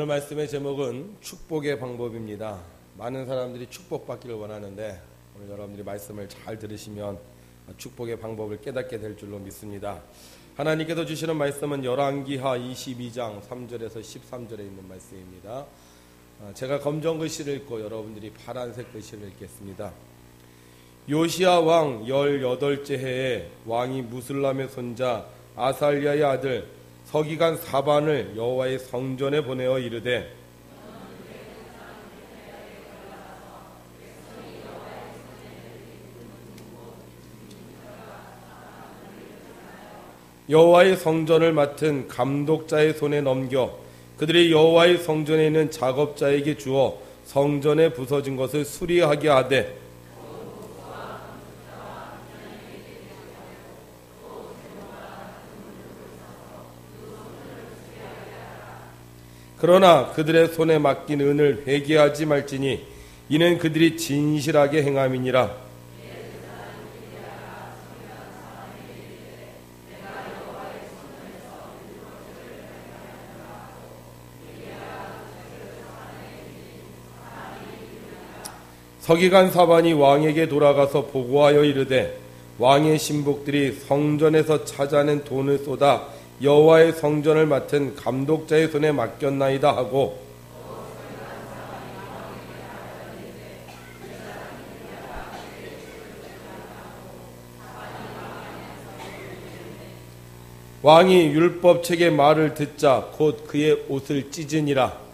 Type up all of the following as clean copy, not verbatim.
말씀의 제목은 축복의 방법입니다. 많은 사람들이 축복받기를 원하는데 오늘 여러분들이 말씀을 잘 들으시면 축복의 방법을 깨닫게 될 줄로 믿습니다. 하나님께서 주시는 말씀은 열왕기하 22장 3절에서 13절에 있는 말씀입니다. 제가 검정 글씨를 읽고 여러분들이 파란색 글씨를 읽겠습니다. 요시야 왕 18째 해에 왕이 무슬람의 손자 아살랴의 아들 서기관 사반을 여호와의 성전에 보내어 이르되 여호와의 성전을 맡은 감독자의 손에 넘겨 그들이 여호와의 성전에 있는 작업자에게 주어 성전에 부서진 것을 수리하게 하되 그러나 그들의 손에 맡긴 은을 회개하지 말지니 이는 그들이 진실하게 행함이니라. 서기관 사반이 왕에게 돌아가서 보고하여 이르되 왕의 신복들이 성전에서 찾아낸 돈을 쏟아 여호와의 성전을 맡은 감독자의 손에 맡겼나이다 하고 왕이 율법책의 말을 듣자 곧 그의 옷을 찢으니라.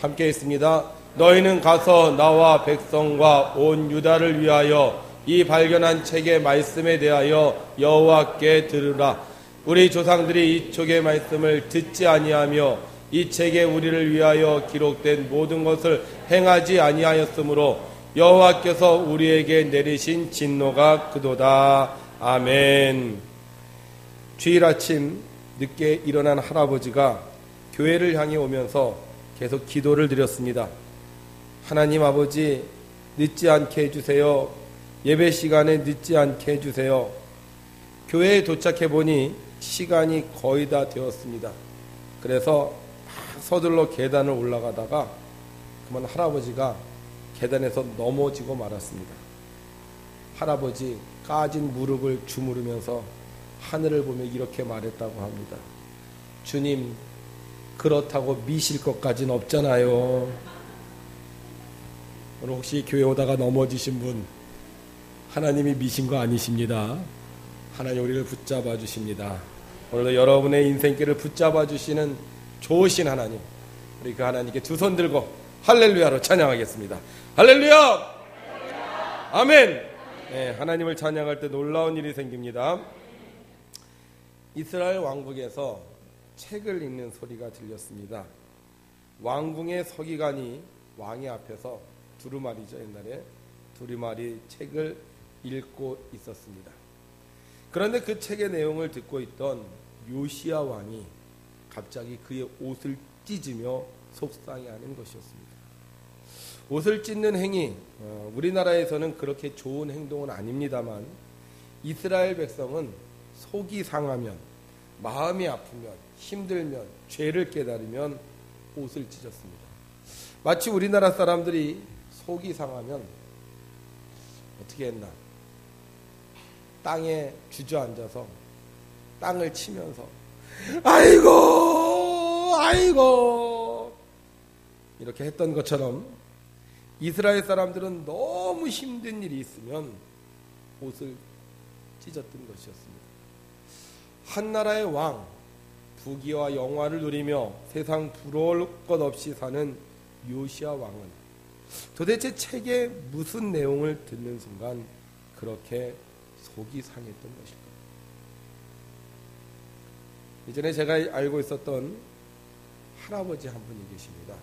함께 있습니다. 너희는 가서 나와 백성과 온 유다를 위하여 이 발견한 책의 말씀에 대하여 여호와께 들으라. 우리 조상들이 이 책의 말씀을 듣지 아니하며 이 책에 우리를 위하여 기록된 모든 것을 행하지 아니하였으므로 여호와께서 우리에게 내리신 진노가 그도다. 아멘. 주일 아침 늦게 일어난 할아버지가 교회를 향해 오면서 계속 기도를 드렸습니다. 하나님 아버지, 늦지 않게 해주세요. 예배 시간에 늦지 않게 해주세요. 교회에 도착해 보니 시간이 거의 다 되었습니다. 그래서 서둘러 계단을 올라가다가 그만 할아버지가 계단에서 넘어지고 말았습니다. 할아버지 까진 무릎을 주무르면서 하늘을 보며 이렇게 말했다고 합니다. 주님, 그렇다고 미실 것까지는 없잖아요. 오늘 혹시 교회 오다가 넘어지신 분 하나님이 미신 거 아니십니다. 하나님 우리를 붙잡아 주십니다. 오늘도 여러분의 인생길을 붙잡아 주시는 좋으신 하나님, 우리 그 하나님께 두 손 들고 할렐루야로 찬양하겠습니다. 할렐루야! 아멘! 네, 하나님을 찬양할 때 놀라운 일이 생깁니다. 이스라엘 왕국에서 책을 읽는 소리가 들렸습니다. 왕궁의 서기관이 왕의 앞에서 두루마리죠. 옛날에 두루마리 책을 읽고 있었습니다. 그런데 그 책의 내용을 듣고 있던 요시야 왕이 갑자기 그의 옷을 찢으며 속상해하는 것이었습니다. 옷을 찢는 행위, 우리나라에서는 그렇게 좋은 행동은 아닙니다만 이스라엘 백성은 속이 상하면, 마음이 아프면, 힘들면, 죄를 깨달으면 옷을 찢었습니다. 마치 우리나라 사람들이 속이 상하면 어떻게 했나? 땅에 주저앉아서 땅을 치면서 아이고 아이고 이렇게 했던 것처럼 이스라엘 사람들은 너무 힘든 일이 있으면 옷을 찢었던 것이었습니다. 한 나라의 왕, 부귀와 영화를 누리며 세상 부러울 것 없이 사는 요시야 왕은 도대체 책에 무슨 내용을 듣는 순간 그렇게 속이 상했던 것일까? 이전에 제가 알고 있었던 할아버지 한 분이 계십니다.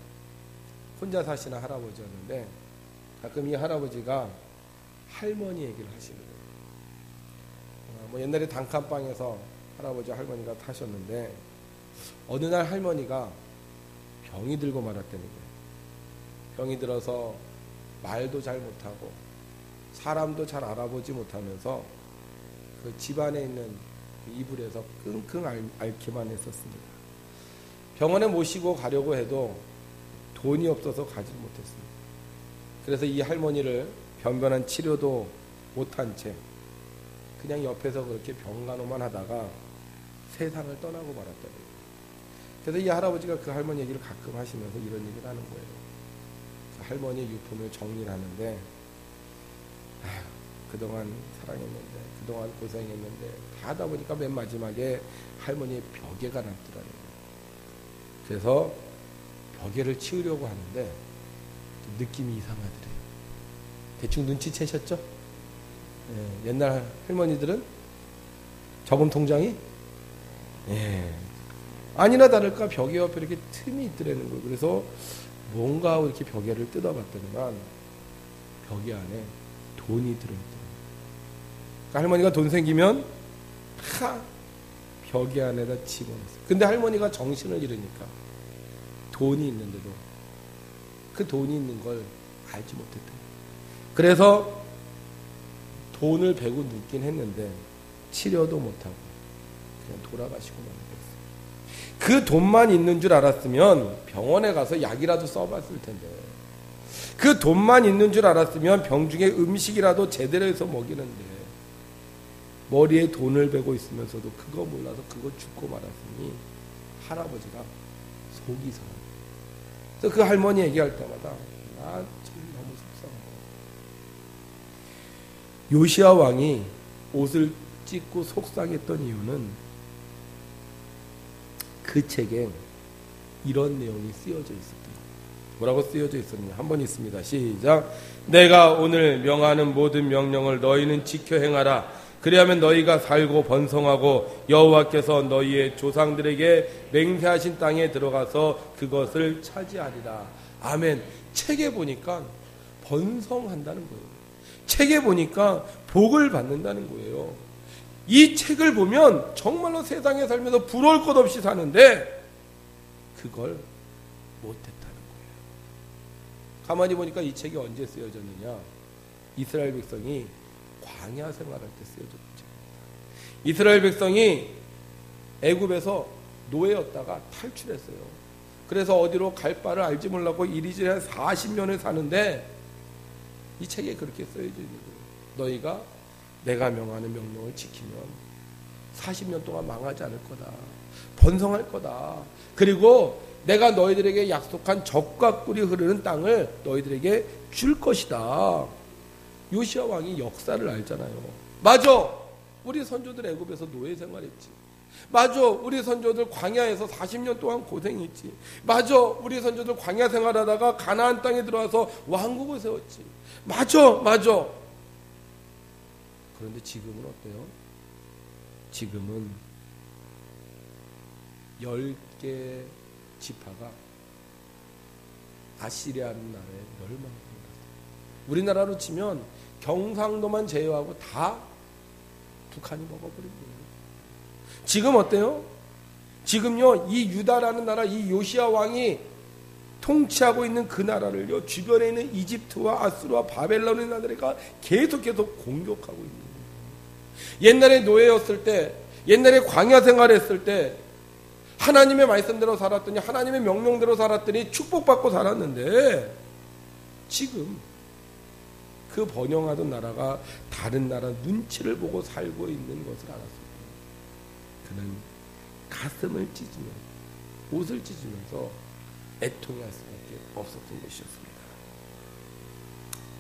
혼자 사시는 할아버지였는데 가끔 이 할아버지가 할머니 얘기를 하시는 거예요. 옛날에 단칸방에서 할아버지 할머니가 타셨는데 어느 날 할머니가 병이 들고 말았다는 거예요. 병이 들어서 말도 잘 못하고 사람도 잘 알아보지 못하면서 그 집안에 있는 그 이불에서 끙끙 앓기만 했었습니다. 병원에 모시고 가려고 해도 돈이 없어서 가지 못했습니다. 그래서 이 할머니를 변변한 치료도 못한 채 그냥 옆에서 그렇게 병간호만 하다가 세상을 떠나고 말았다고요. 그래서 이 할아버지가 그 할머니 얘기를 가끔 하시면서 이런 얘기를 하는 거예요. 그 할머니의 유품을 정리를 하는데 그동안 사랑했는데 그동안 고생했는데 다 하다 보니까 맨 마지막에 할머니의 벽에가 남더라는 거예요. 그래서 벽에를 치우려고 하는데 느낌이 이상하더래요. 대충 눈치채셨죠? 옛날 할머니들은 저금 통장이 아니나 다를까 벽에 옆에 이렇게 틈이 있더라는 거예요. 그래서 뭔가 이렇게 벽에를 뜯어봤더니만 벽에 안에 돈이 들어있더라고요. 그러니까 할머니가 돈 생기면 벽에 안에다 집어넣었어요. 근데 할머니가 정신을 잃으니까 돈이 있는데도 그 돈이 있는 걸 알지 못했대요. 그래서 돈을 베고 눕긴 했는데 치료도 못하고 그냥 돌아가시고 만 거였어요. 그 돈만 있는 줄 알았으면 병원에 가서 약이라도 써봤을 텐데 그 돈만 있는 줄 알았으면 병중에 음식이라도 제대로 해서 먹이는데 머리에 돈을 베고 있으면서도 그거 몰라서 그거 죽고 말았으니 할아버지가 속이 상해요. 그래서 그 할머니 얘기할 때마다 나 참 너무 속상하고 요시야 왕이 옷을 찢고 속상했던 이유는 그 책에 이런 내용이 쓰여져 있었던 거예요. 뭐라고 쓰여져 있었냐? 한번 있습니다. 시작. 내가 오늘 명하는 모든 명령을 너희는 지켜 행하라. 그리하면 너희가 살고 번성하고 여호와께서 너희의 조상들에게 맹세하신 땅에 들어가서 그것을 차지하리라. 아멘. 책에 보니까 번성한다는 거예요. 책에 보니까 복을 받는다는 거예요. 이 책을 보면 정말로 세상에 살면서 부러울 것 없이 사는데 그걸 못했다는 거예요. 가만히 보니까 이 책이 언제 쓰여졌느냐? 이스라엘 백성이 광야 생활할 때 쓰여졌죠. 이스라엘 백성이 애굽에서 노예였다가 탈출했어요. 그래서 어디로 갈 바를 알지 몰라고 이리저리 한 40년을 사는데 이 책에 그렇게 써져 있는 거예요. 너희가 내가 명하는 명령을 지키면 40년 동안 망하지 않을 거다. 번성할 거다. 그리고 내가 너희들에게 약속한 젖과 꿀이 흐르는 땅을 너희들에게 줄 것이다. 요시야 왕이 역사를 알잖아요. 맞아. 우리 선조들 애굽에서 노예 생활했지. 맞아. 우리 선조들 광야에서 40년 동안 고생했지. 맞아. 우리 선조들 광야 생활하다가 가나안 땅에 들어와서 왕국을 세웠지. 맞아. 그런데 지금은 어때요? 지금은 10개 지파가 아시리아라는 나라에 멸망합니다. 우리나라로 치면 경상도만 제외하고 다 북한이 먹어버린 거예요. 지금 어때요? 지금요, 이 유다라는 나라, 이 요시야 왕이 통치하고 있는 그 나라를요, 주변에 있는 이집트와 아수르와 바벨론의 나라가 계속 공격하고 있는 거예요. 옛날에 노예였을 때, 옛날에 광야 생활했을 때, 하나님의 말씀대로 살았더니, 하나님의 명령대로 살았더니 축복받고 살았는데, 지금 그 번영하던 나라가 다른 나라 눈치를 보고 살고 있는 것을 알았습니다. 그는 가슴을 찢으며 옷을 찢으면서 애통할 수밖에 없었던 것이었습니다.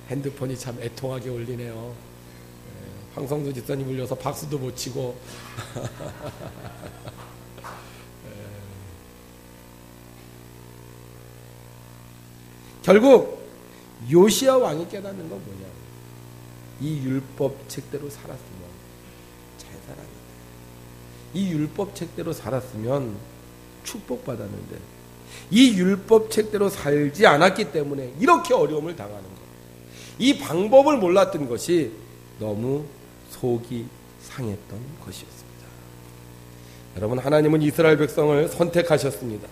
핸드폰이 참 애통하게 울리네요. 황성도 집사님 울려서 박수도 못 치고 결국 요시야 왕이 깨닫는 건 뭐냐? 이 율법 책대로 살았으면 잘 살았는데, 이 율법 책대로 살았으면 축복받았는데, 이 율법 책대로 살지 않았기 때문에 이렇게 어려움을 당하는 것. 이 방법을 몰랐던 것이 너무 속이 상했던 것이었습니다. 여러분, 하나님은 이스라엘 백성을 선택하셨습니다.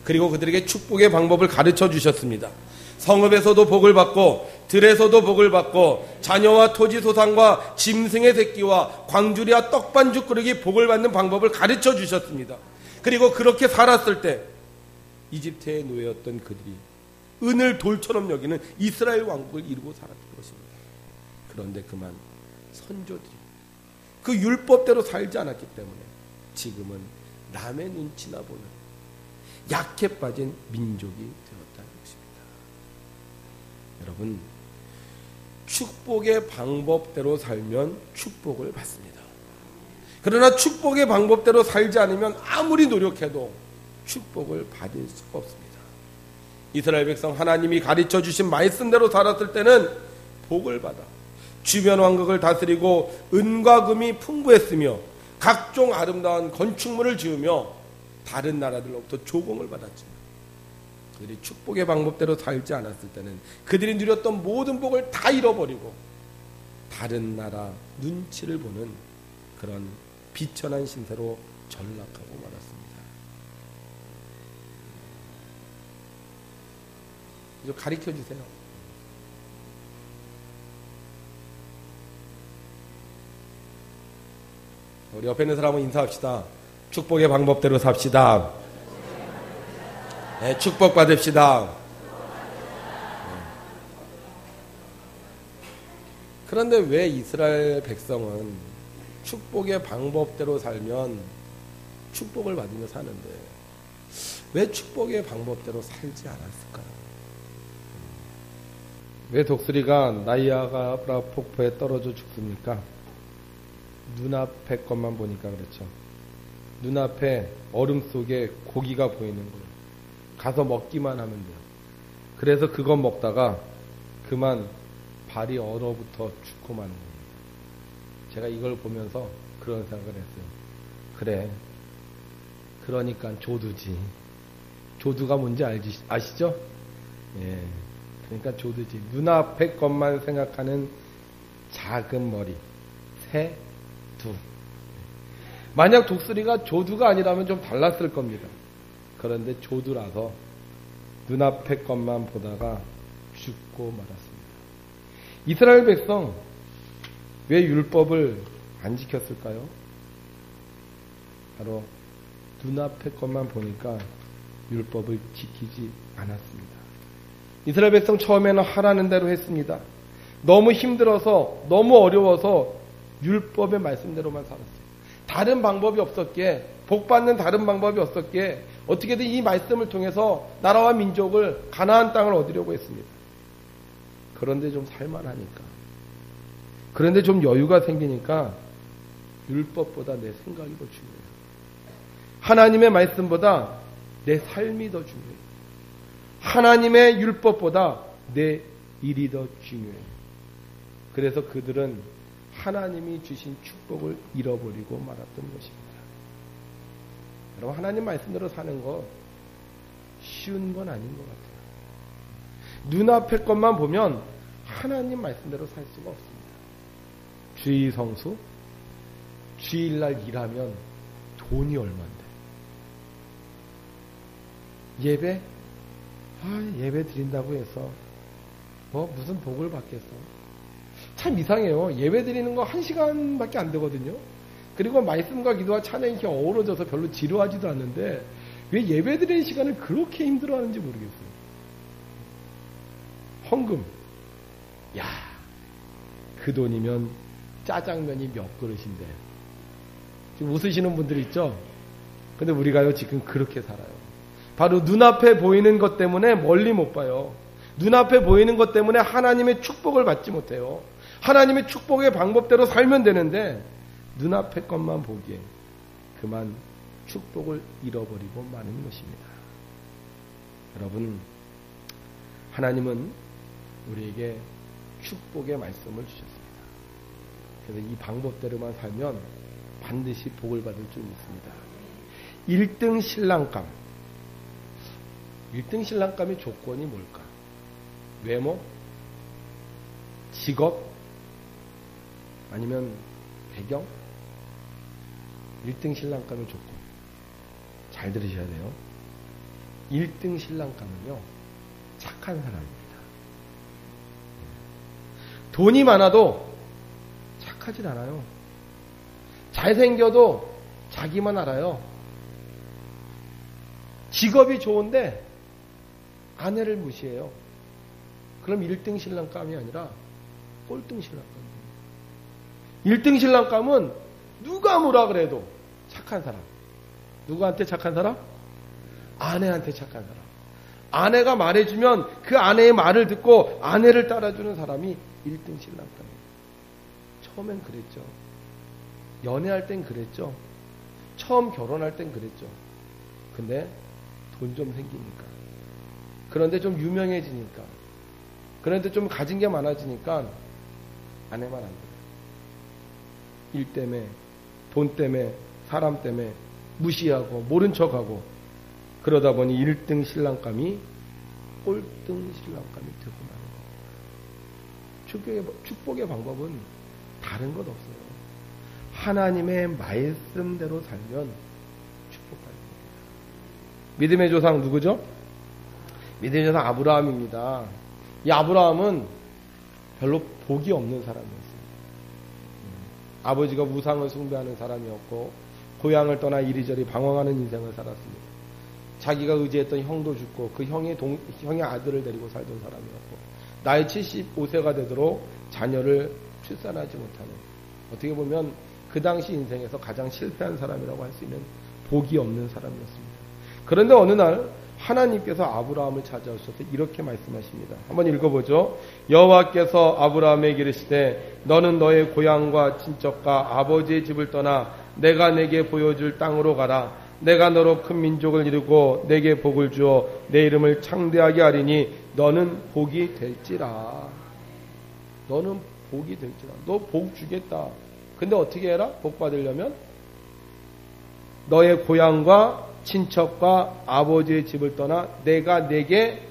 그리고 그들에게 축복의 방법을 가르쳐 주셨습니다. 성읍에서도 복을 받고 들에서도 복을 받고 자녀와 토지 소산과 짐승의 새끼와 광주리와 떡반죽 그릇이 복을 받는 방법을 가르쳐 주셨습니다. 그리고 그렇게 살았을 때 이집트의 노예였던 그들이 은을 돌처럼 여기는 이스라엘 왕국을 이루고 살았던 것입니다. 그런데 그만 선조들이 그 율법대로 살지 않았기 때문에 지금은 남의 눈치나 보는 약해 빠진 민족이 되었다는 것입니다. 여러분, 축복의 방법대로 살면 축복을 받습니다. 그러나 축복의 방법대로 살지 않으면 아무리 노력해도 축복을 받을 수가 없습니다. 이스라엘 백성 하나님이 가르쳐 주신 말씀대로 살았을 때는 복을 받아 주변 왕국을 다스리고 은과 금이 풍부했으며 각종 아름다운 건축물을 지으며 다른 나라들로부터 조공을 받았지만 그들이 축복의 방법대로 살지 않았을 때는 그들이 누렸던 모든 복을 다 잃어버리고 다른 나라 눈치를 보는 그런 비천한 신세로 전락하고 말았습니다. 좀 가르쳐 주세요. 우리 옆에 있는 사람은 인사합시다. 축복의 방법대로 삽시다. 네, 축복 받읍시다. 그런데 왜 이스라엘 백성은 축복의 방법대로 살면 축복을 받으며 사는데 왜 축복의 방법대로 살지 않았을까요? 왜 독수리가 나이아가라 폭포에 떨어져 죽습니까? 눈앞의 것만 보니까 그렇죠. 눈앞에 얼음 속에 고기가 보이는 거예요. 가서 먹기만 하면 돼요. 그래서 그것 먹다가 그만 발이 얼어붙어 죽고 마는 거예요. 제가 이걸 보면서 그런 생각을 했어요. 그래, 그러니까 조두지. 조두가 뭔지 아시죠? 예, 그러니까 조두지. 눈앞의 것만 생각하는 작은 머리, 새, 두. 만약 독수리가 조두가 아니라면 좀 달랐을 겁니다. 그런데 조두라서 눈앞의 것만 보다가 죽고 말았습니다. 이스라엘 백성 왜 율법을 안 지켰을까요? 바로 눈앞의 것만 보니까 율법을 지키지 않았습니다. 이스라엘 백성 처음에는 하라는 대로 했습니다. 너무 힘들어서 너무 어려워서 율법의 말씀대로만 살았어요. 다른 방법이 없었기에, 복받는 다른 방법이 없었기에 어떻게든 이 말씀을 통해서 나라와 민족을 가나안 땅을 얻으려고 했습니다. 그런데 좀 살만하니까, 그런데 좀 여유가 생기니까 율법보다 내 생각이 더 중요해요. 하나님의 말씀보다 내 삶이 더 중요해요. 하나님의 율법보다 내 일이 더 중요해요. 그래서 그들은 하나님이 주신 축복을 잃어버리고 말았던 것입니다. 여러분, 하나님 말씀대로 사는 거 쉬운 건 아닌 것 같아요. 눈앞의 것만 보면 하나님 말씀대로 살 수가 없습니다. 주의 성수, 주일날 일하면 돈이 얼만데. 예배? 예배 드린다고 해서 무슨 복을 받겠어. 참 이상해요. 예배 드리는 거 1시간밖에 안 되거든요. 그리고 말씀과 기도와 찬양이 이렇게 어우러져서 별로 지루하지도 않는데 왜 예배 드리는 시간을 그렇게 힘들어하는지 모르겠어요. 헌금. 야, 그 돈이면 짜장면이 몇 그릇인데. 지금 웃으시는 분들 있죠? 근데 우리가요 지금 그렇게 살아요. 바로 눈앞에 보이는 것 때문에 멀리 못 봐요. 눈앞에 보이는 것 때문에 하나님의 축복을 받지 못해요. 하나님의 축복의 방법대로 살면 되는데 눈앞의 것만 보기에 그만 축복을 잃어버리고 마는 것입니다. 여러분, 하나님은 우리에게 축복의 말씀을 주셨습니다. 그래서 이 방법대로만 살면 반드시 복을 받을 줄 믿습니다. 1등 신랑감. 1등 신랑감의 조건이 뭘까? 외모? 직업? 아니면 배경? 1등 신랑감의 조건. 잘 들으셔야 돼요. 1등 신랑감은요, 착한 사람입니다. 돈이 많아도 착하진 않아요. 잘생겨도 자기만 알아요. 직업이 좋은데 아내를 무시해요. 그럼 1등 신랑감이 아니라 꼴등 신랑감이에요. 1등 신랑감은 누가 뭐라 그래도 착한 사람. 누구한테 착한 사람? 아내한테 착한 사람. 아내가 말해주면 그 아내의 말을 듣고 아내를 따라주는 사람이 1등 신랑감이에요. 처음엔 그랬죠. 연애할 땐 그랬죠. 처음 결혼할 땐 그랬죠. 근데 돈 좀 생기니까, 그런데 좀 유명해지니까, 그런데 좀 가진 게 많아지니까 아내만 안 돼요. 일 때문에, 돈 때문에, 사람 때문에 무시하고 모른 척하고 그러다 보니 1등 신랑감이 꼴등 신랑감이 되고 마는 거예요. 축복의 방법은 다른 것 없어요. 하나님의 말씀대로 살면 축복받는 겁니다. 믿음의 조상 누구죠? 믿음의 조상 아브라함입니다. 이 아브라함은 별로 복이 없는 사람이었어요. 아버지가 우상을 숭배하는 사람이었고 고향을 떠나 이리저리 방황하는 인생을 살았습니다. 자기가 의지했던 형도 죽고 그 형의 아들을 데리고 살던 사람이었고 나이 75세가 되도록 자녀를 출산하지 못하는, 어떻게 보면 그 당시 인생에서 가장 실패한 사람이라고 할 수 있는 복이 없는 사람이었습니다. 그런데 어느 날 하나님께서 아브라함을 찾아오셔서 이렇게 말씀하십니다. 한번 읽어보죠. 여호와께서 아브라함에게 이르시되 너는 너의 고향과 친척과 아버지의 집을 떠나 내가 내게 보여줄 땅으로 가라. 내가 너로 큰 민족을 이루고 내게 복을 주어 내 이름을 창대하게 하리니 너는 복이 될지라. 너는 복이 될지라. 너 복 주겠다. 근데 어떻게 해라? 복 받으려면 너의 고향과 친척과 아버지의 집을 떠나 내가 내게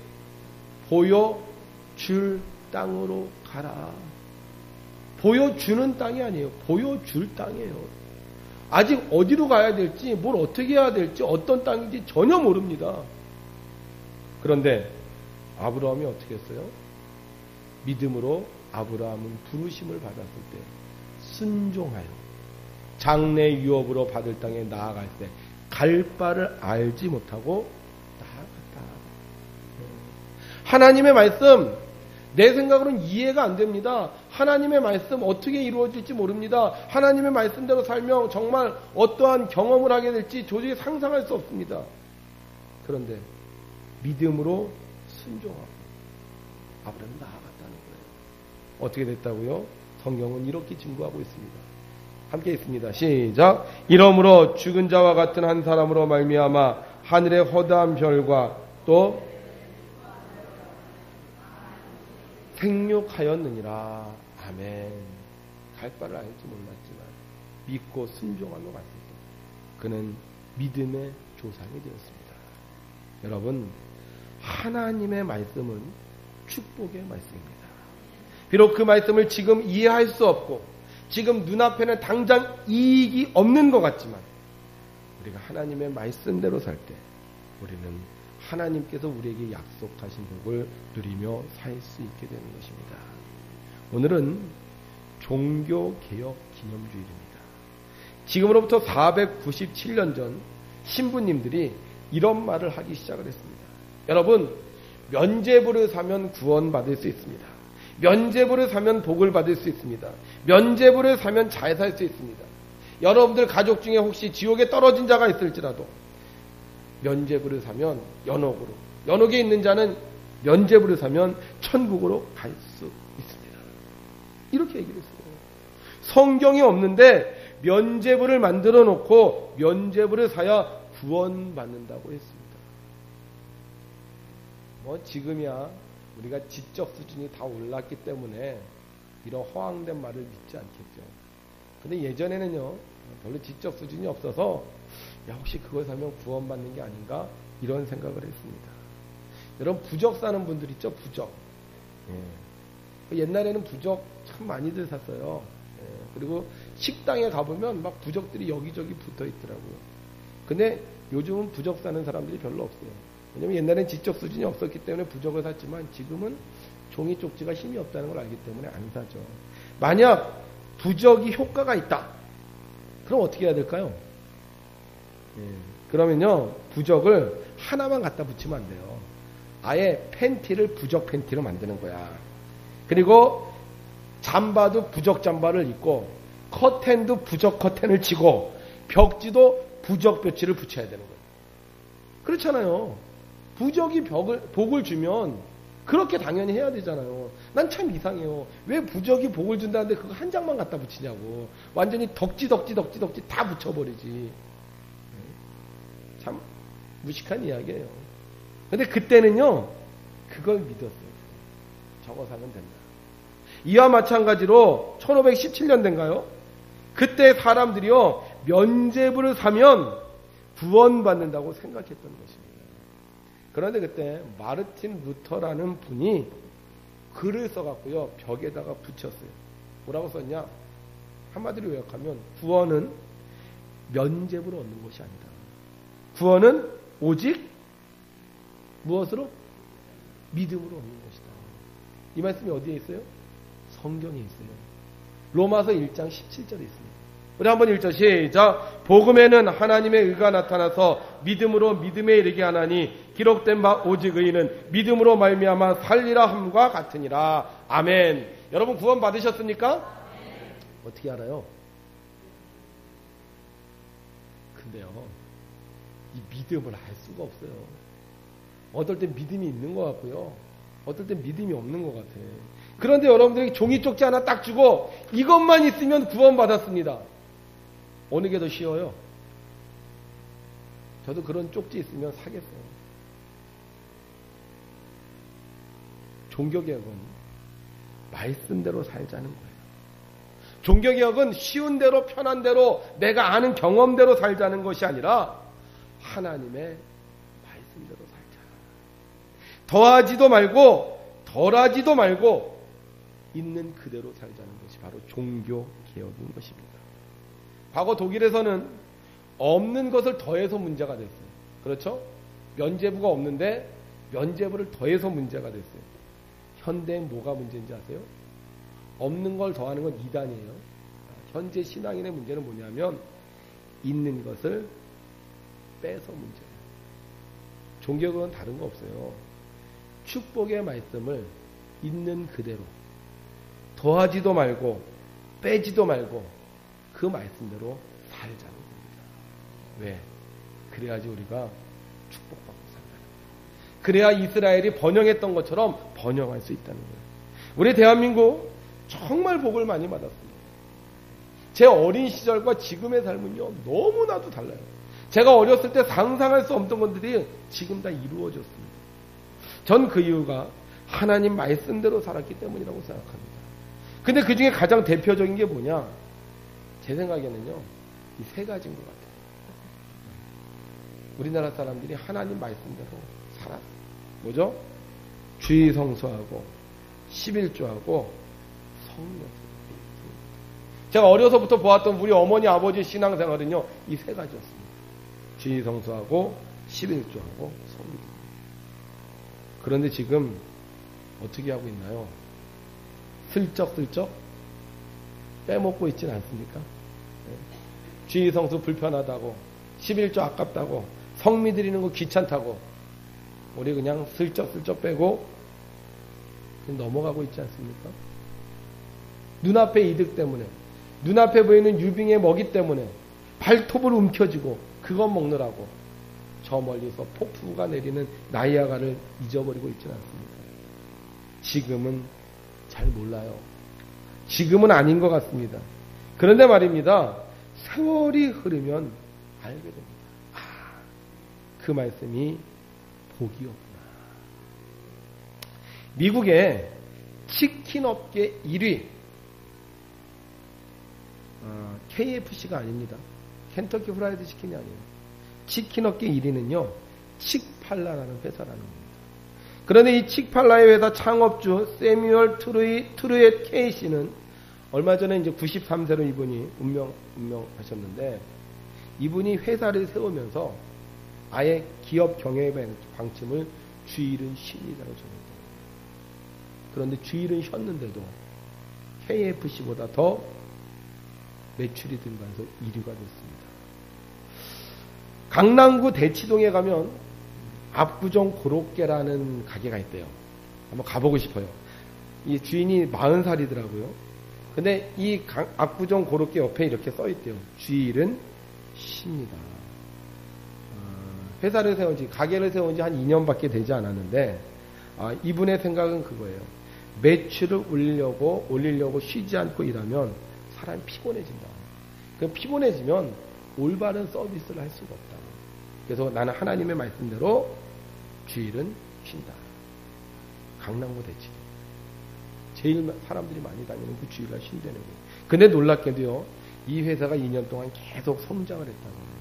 보여줄 땅으로 가라. 보여주는 땅이 아니에요. 보여줄 땅이에요. 아직 어디로 가야 될지, 뭘 어떻게 해야 될지, 어떤 땅인지 전혀 모릅니다. 그런데 아브라함이 어떻게 했어요? 믿음으로 아브라함은 부르심을 받았을 때 순종하여 장래 유업으로 받을 땅에 나아갈 때 갈 바를 알지 못하고 나아갔다. 하나님의 말씀, 내 생각으로는 이해가 안 됩니다. 하나님의 말씀 어떻게 이루어질지 모릅니다. 하나님의 말씀대로 살면 정말 어떠한 경험을 하게 될지 도저히 상상할 수 없습니다. 그런데 믿음으로 순종하고 아브라함이 나아갔다는 거예요. 어떻게 됐다고요? 성경은 이렇게 증거하고 있습니다. 함께 있습니다. 시작. 이러므로 죽은 자와 같은 한 사람으로 말미암아 하늘의 허다한 별과 또 생육하였느니라. 아멘. 갈 바를 알지 몰랐지만 믿고 순종하며 갔을 때 그는 믿음의 조상이 되었습니다. 여러분, 하나님의 말씀은 축복의 말씀입니다. 비록 그 말씀을 지금 이해할 수 없고 지금 눈앞에는 당장 이익이 없는 것 같지만 우리가 하나님의 말씀대로 살 때 우리는 하나님께서 우리에게 약속하신 복을 누리며 살 수 있게 되는 것입니다. 오늘은 종교개혁 기념주일입니다. 지금으로부터 497년 전 신부님들이 이런 말을 하기 시작을 했습니다. 여러분, 면죄부를 사면 구원받을 수 있습니다. 면죄부를 사면 복을 받을 수 있습니다. 면죄부를 사면 잘 살 수 있습니다. 여러분들 가족 중에 혹시 지옥에 떨어진 자가 있을지라도 면죄부를 사면 연옥으로, 연옥에 있는 자는 면죄부를 사면 천국으로 갈 수 있습니다. 이렇게 얘기를 했어요. 성경이 없는데 면죄부를 만들어 놓고 면죄부를 사야 구원받는다고 했습니다. 뭐 지금이야 우리가 지적 수준이 다 올랐기 때문에 이런 허황된 말을 믿지 않겠죠. 근데 예전에는요, 별로 지적 수준이 없어서 야, 혹시 그걸 사면 구원받는 게 아닌가? 이런 생각을 했습니다. 여러분, 부적 사는 분들 있죠? 부적. 예. 옛날에는 부적 참 많이들 샀어요. 예. 그리고 식당에 가보면 막 부적들이 여기저기 붙어 있더라고요. 근데 요즘은 부적 사는 사람들이 별로 없어요. 왜냐면 옛날엔 지적 수준이 없었기 때문에 부적을 샀지만 지금은 종이 쪽지가 힘이 없다는 걸 알기 때문에 안 사죠. 만약 부적이 효과가 있다. 그럼 어떻게 해야 될까요? 그러면요, 부적을 하나만 갖다 붙이면 안 돼요. 아예 팬티를 부적 팬티로 만드는 거야. 그리고 잠바도 부적 잠바를 입고 커튼도 부적 커튼을 치고 벽지도 부적 벽지를 붙여야 되는 거예요. 그렇잖아요. 부적이 복을 주면 그렇게 당연히 해야 되잖아요. 난 참 이상해요. 왜 부적이 복을 준다는데 그거 한 장만 갖다 붙이냐고. 완전히 덕지 다 붙여버리지. 참 무식한 이야기예요. 근데 그때는요, 그걸 믿었어요. 저거 사면 된다. 이와 마찬가지로 1517년대인가요? 그때 사람들이요, 면죄부를 사면 구원받는다고 생각했던 것입니다. 그런데 그때 마르틴 루터라는 분이 글을 써갖고요, 벽에다가 붙였어요. 뭐라고 썼냐? 한마디로 요약하면 구원은 면죄부로 얻는 것이 아니다. 구원은 오직 무엇으로? 믿음으로 얻는 것이다. 이 말씀이 어디에 있어요? 성경에 있어요. 로마서 1장 17절에 있습니다. 우리 한번 1절 시작. 복음에는 하나님의 의가 나타나서 믿음으로 믿음에 이르게 하나니 기록된 바 오직 의인은 믿음으로 말미암아 살리라 함과 같으니라. 아멘. 여러분 구원 받으셨습니까? 어떻게 알아요? 근데요, 이 믿음을 알 수가 없어요. 어떨 땐 믿음이 있는 것 같고요, 어떨 땐 믿음이 없는 것 같아요. 그런데 여러분들이 종이 쪽지 하나 딱 주고 이것만 있으면 구원받았습니다. 어느 게 더 쉬워요? 저도 그런 쪽지 있으면 사겠어요. 종교개혁은 말씀대로 살자는 거예요. 종교개혁은 쉬운 대로 편한 대로 내가 아는 경험대로 살자는 것이 아니라 하나님의 말씀대로 살자. 더하지도 말고 덜하지도 말고 있는 그대로 살자는 것이 바로 종교개혁인 것입니다. 과거 독일에서는 없는 것을 더해서 문제가 됐어요. 그렇죠? 면죄부가 없는데 면죄부를 더해서 문제가 됐어요. 현대엔 뭐가 문제인지 아세요? 없는 걸 더하는 건 이단이에요. 현재 신앙인의 문제는 뭐냐면 있는 것을 빼서 문제예요. 종교는 다른 거 없어요. 축복의 말씀을 있는 그대로 더하지도 말고 빼지도 말고 그 말씀대로 살자는 겁니다. 왜? 그래야지 우리가 축복받고 살아요. 그래야 이스라엘이 번영했던 것처럼 번영할 수 있다는 거예요. 우리 대한민국 정말 복을 많이 받았습니다. 제 어린 시절과 지금의 삶은요, 너무나도 달라요. 제가 어렸을 때 상상할 수 없던 것들이 지금 다 이루어졌습니다. 전 그 이유가 하나님 말씀대로 살았기 때문이라고 생각합니다. 근데 그 중에 가장 대표적인 게 뭐냐? 제 생각에는요, 이 세 가지인 것 같아요. 우리나라 사람들이 하나님 말씀대로 살았어요. 뭐죠? 주의 성수하고 11조하고 성령. 제가 어려서부터 보았던 우리 어머니 아버지 신앙생활은요, 이 세 가지였습니다. 주의 성수하고 11조하고 성령. 그런데 지금 어떻게 하고 있나요? 슬쩍슬쩍 빼먹고 있진 않습니까? 주의 성수 불편하다고, 11조 아깝다고, 성미 드리는 거 귀찮다고 우리 그냥 슬쩍슬쩍 빼고 넘어가고 있지 않습니까? 눈앞의 이득 때문에, 눈앞에 보이는 유빙의 먹이 때문에 발톱을 움켜쥐고 그것 먹느라고 저 멀리서 폭풍우가 내리는 나이아가를 잊어버리고 있지는 않습니까? 지금은 잘 몰라요. 지금은 아닌 것 같습니다. 그런데 말입니다, 세월이 흐르면 알게 됩니다. 그 말씀이 복이었구나. 미국의 치킨 업계 1위, KFC가 아닙니다. 켄터키 프라이드 치킨이 아니에요. 치킨 업계 1위는요, 칙팔라라는 회사라는 겁니다. 그런데 이 칙팔라의 회사 창업주 세뮤얼 트루엣 케이시는 얼마 전에 이제 93세로 이분이 운명하셨는데, 이분이 회사를 세우면서 아예 기업 경영의 방침을 주일은 쉰이라고 정했다. 그런데 주일은 쉬었는데도 KFC보다 더 매출이 증가해서 1위가 됐습니다. 강남구 대치동에 가면 압구정 고로케라는 가게가 있대요. 한번 가보고 싶어요. 이 주인이 40살이더라고요. 근데 이 압구정 고로케 옆에 이렇게 써있대요. 주일은 쉽니다. 회사를 세운 지, 가게를 세운 지 한 2년밖에 되지 않았는데, 이분의 생각은 그거예요. 매출을 올리려고 쉬지 않고 일하면 사람이 피곤해진다. 그럼 피곤해지면 올바른 서비스를 할 수가 없다. 그래서 나는 하나님의 말씀대로 주일은 쉰다. 강남구 대치동. 제일 사람들이 많이 다니는 그 주일날 쉰다는 거예요. 근데 놀랍게도요, 이 회사가 2년 동안 계속 성장을 했다고 합니다.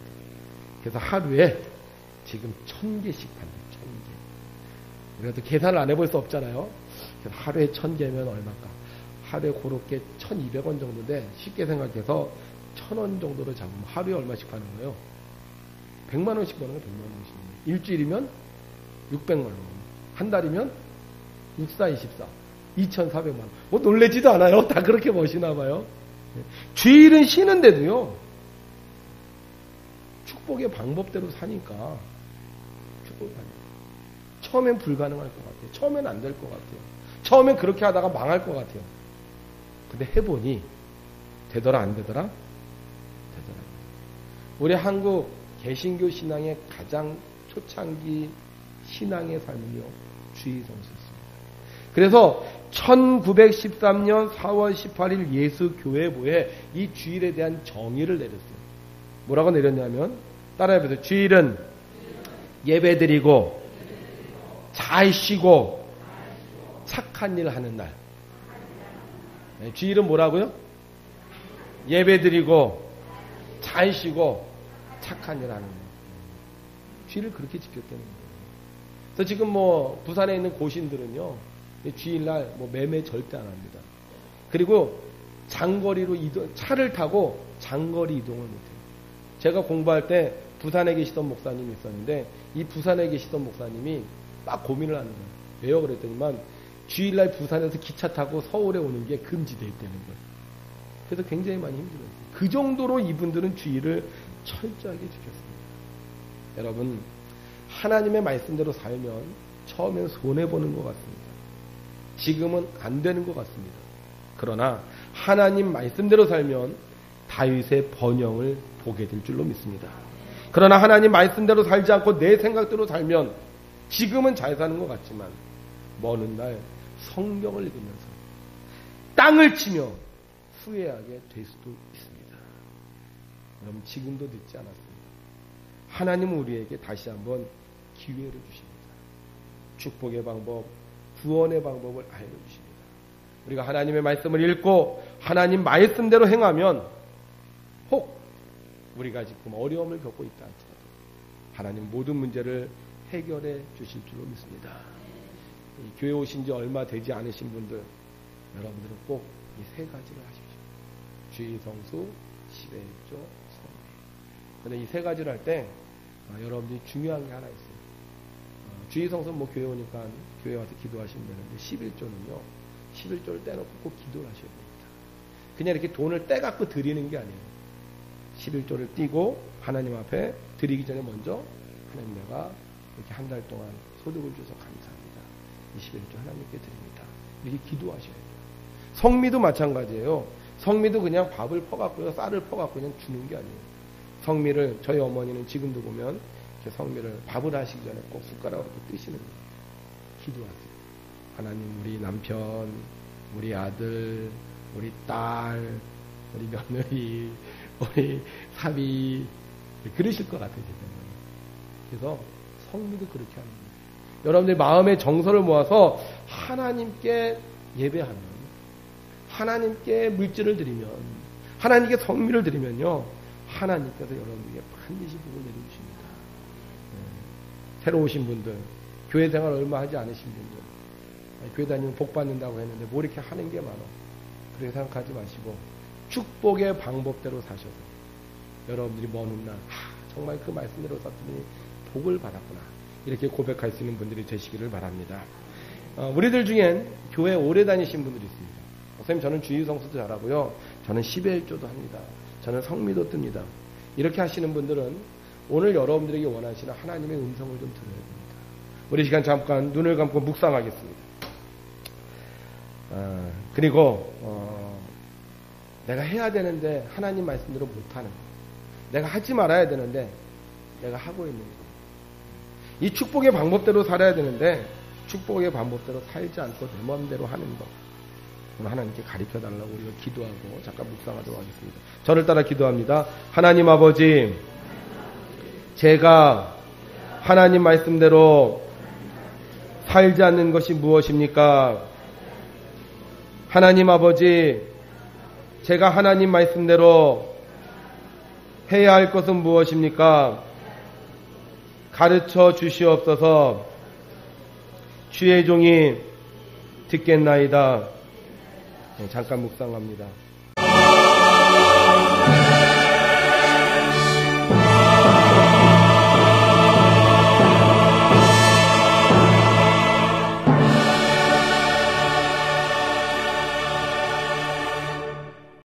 그래서 하루에 지금 1000개씩 판다. 1000개. 우리가 또 계산을 안 해볼 수 없잖아요. 그래서 하루에 1000개면 얼마일까? 하루에 그렇게 1200원 정도인데, 쉽게 생각해서 1000원 정도로 잡으면 하루에 얼마씩 파는 거예요? 100만원씩 버는 거예요. 100만원씩. 일주일이면 600만원. 한 달이면 6424. 2400만원. 뭐 놀래지도 않아요. 다 그렇게 버시나 봐요. 주일은 쉬는데도요, 축복의 방법대로 사니까 축복이 아니에요. 처음엔 불가능할 것 같아요. 처음엔 안 될 것 같아요. 처음엔 그렇게 하다가 망할 것 같아요. 근데 해보니 되더라 안 되더라? 되더라. 우리 한국 개신교 신앙의 가장 초창기 신앙의 삶이요, 주의성수였습니다. 그래서 1913년 4월 18일 예수 교회부에 이 주일에 대한 정의를 내렸어요. 뭐라고 내렸냐면, 따라해보세요. 주일은 예배드리고 잘 쉬고 착한 일 하는 날. 네, 주일은 뭐라고요? 예배드리고 잘 쉬고 착한 일 하는 날. 주일을 그렇게 지켰다는 거예요. 그래서 지금 뭐 부산에 있는 고신들은요, 주일날 뭐 매매 절대 안 합니다. 그리고 장거리로 차를 타고 장거리 이동을 못해요. 제가 공부할 때 부산에 계시던 목사님이 있었는데, 이 부산에 계시던 목사님이 딱 고민을 하는 거예요. 왜요? 그랬더니만 주일날 부산에서 기차 타고 서울에 오는 게 금지되어 있다는 거예요. 그래서 굉장히 많이 힘들었어요. 그 정도로 이분들은 주일을 철저하게 지켰습니다. 여러분, 하나님의 말씀대로 살면 처음엔 손해보는 것 같습니다. 지금은 안 되는 것 같습니다. 그러나 하나님 말씀대로 살면 다윗의 번영을 보게 될 줄로 믿습니다. 그러나 하나님 말씀대로 살지 않고 내 생각대로 살면 지금은 잘 사는 것 같지만 먼 훗날 성경을 읽으면서 땅을 치며 후회하게 될 수도 있습니다. 여러분, 지금도 늦지 않았습니다. 하나님은 우리에게 다시 한번 기회를 주십니다. 축복의 방법, 구원의 방법을 알려주십니다. 우리가 하나님의 말씀을 읽고 하나님 말씀대로 행하면 혹 우리가 지금 어려움을 겪고 있다 할지라도 하나님 모든 문제를 해결해 주실 줄로 믿습니다. 교회 오신 지 얼마 되지 않으신 분들, 여러분들은 꼭 이 세 가지를 하십시오. 주의, 성수, 10의 1조, 성례. 그런데 이 세 가지를 할 때 여러분들이 중요한 게 하나 있어요. 주의, 성수는 뭐 교회 오니까 교회 와서 기도하시면 되는데, 11조는요, 11조를 떼놓고 꼭 기도를 하셔야 됩니다. 그냥 이렇게 돈을 떼갖고 드리는 게 아니에요. 11조를 띄고 하나님 앞에 드리기 전에 먼저 하나님, 내가 이렇게 한 달 동안 소득을 줘서 감사합니다. 21조 하나님께 드립니다. 이렇게 기도하셔야 돼요. 성미도 마찬가지예요. 성미도 그냥 밥을 퍼갖고요, 쌀을 퍼갖고 그냥 주는 게 아니에요. 성미를, 저희 어머니는 지금도 보면 이렇게 성미를 밥을 하시기 전에 꼭 숟가락으로 뜨시는 거예요. 기도하세요. 하나님, 우리 남편, 우리 아들, 우리 딸, 우리 며느리, 우리 사위, 그러실 것 같아요. 그래서 성미도 그렇게 하는 거예요. 여러분들 마음의 정서를 모아서 하나님께 예배하면, 하나님께 물질을 드리면, 하나님께 성미를 드리면요, 하나님께서 여러분에게 반드시 복을 내려주십니다. 새로 오신 분들, 교회 생활 얼마 하지 않으신 분들, 교회 다니면 복 받는다고 했는데 뭐 이렇게 하는 게 많아. 그렇게 생각하지 마시고 축복의 방법대로 사셔서 여러분들이 먼 훗날 정말 그 말씀대로 썼더니 복을 받았구나, 이렇게 고백할 수 있는 분들이 되시기를 바랍니다. 우리들 중엔 교회 오래 다니신 분들이 있습니다. 선생님, 저는 주일 성수도 잘하고요. 저는 10일조도 합니다. 저는 성미도 뜹니다. 이렇게 하시는 분들은 오늘 여러분들에게 원하시는 하나님의 음성을 좀 들어야 됩니다. 우리 시간 잠깐 눈을 감고 묵상하겠습니다. 그리고 내가 해야 되는데 하나님 말씀대로 못하는 거, 내가 하지 말아야 되는데 내가 하고 있는 거, 이 축복의 방법대로 살아야 되는데 축복의 방법대로 살지 않고 내 마음대로 하는 거, 오늘 하나님께 가르쳐달라고 우리가 기도하고 잠깐 묵상하도록 하겠습니다. 저를 따라 기도합니다. 하나님 아버지, 제가 하나님 말씀대로 살지 않는 것이 무엇입니까? 하나님 아버지, 제가 하나님 말씀대로 해야 할 것은 무엇입니까? 가르쳐 주시옵소서. 주의 종이 듣겠나이다. 잠깐 묵상합니다.